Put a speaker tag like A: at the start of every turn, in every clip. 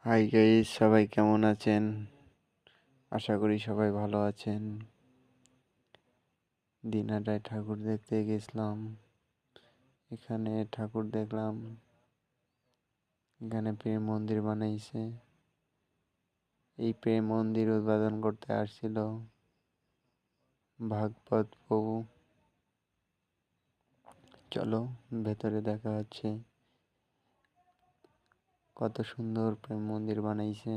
A: Hi guys, সবাই কেমন আছেন? আশা করি সবাই ভালো আছেন। দিনাটায় ঠাকুর দেখতে গেছিলাম। এখানে ঠাকুর দেখলাম। এখানে প্রেম মন্দির বানাইছে। এই প্রেম মন্দির উদ্বোধন করতে আসছিল ভাগবত প্রভু। চলো ভেতরে দেখা হচ্ছে। কত সুন্দর প্রেম মন্দির বানাইছে।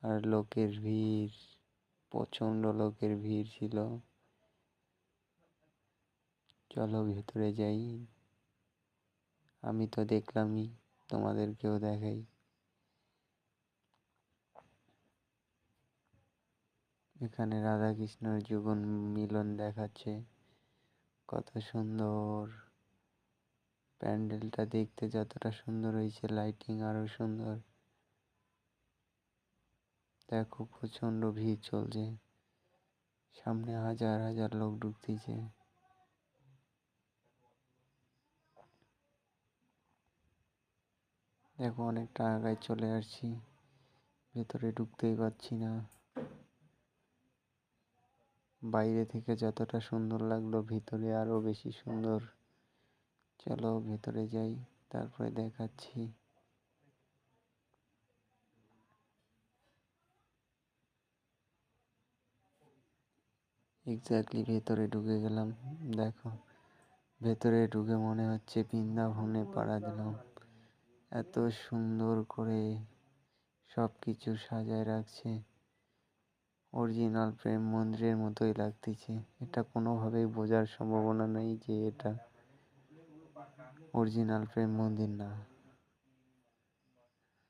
A: আর লোকের ভিড়, প্রচণ্ড লোকের ভিড় ছিল। চলো ভেতরে যাই। আমি তো দেখলামই, তোমাদেরকেও দেখাই। এখানে রাধা কৃষ্ণের যুগল মিলন দেখাচ্ছে। কত সুন্দর প্যান্ডেলটা দেখতে, যতটা সুন্দর হয়েছে লাইটিং আরো সুন্দর। দেখো প্রচন্ড ভিড় চলছে, সামনে হাজার হাজার লোক ঢুকতেছে। দেখো অনেকটা আগায় চলে আসছি, ভেতরে ঢুকতেই পারছি না। বাইরে থেকে যতটা সুন্দর লাগলো, ভিতরে আরো বেশি সুন্দর। চলো ভেতরে যাই, তারপরে দেখাচ্ছি। এক্স্যাক্টলি ভেতরে ঢুকে গেলাম। দেখো ভেতরে ঢুকে মনে হচ্ছে বৃন্দাবনে পাড়া দিলাম। এত সুন্দর করে সব কিছু সাজায় রাখছে, অরিজিনাল প্রেম মন্দিরের মতোই লাগতেছে। এটা কোনোভাবেই বোঝার সম্ভাবনা নেই যে এটা অরিজিনাল প্রেম মন্দির না।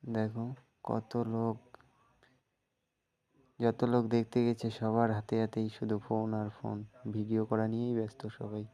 A: দেখো কত লোক, যত লোক দেখতে গেছে সবার হাতে হাতেই শুধু ফোন আর ফোন, ভিডিও করা নিয়েই ব্যস্ত সবাই।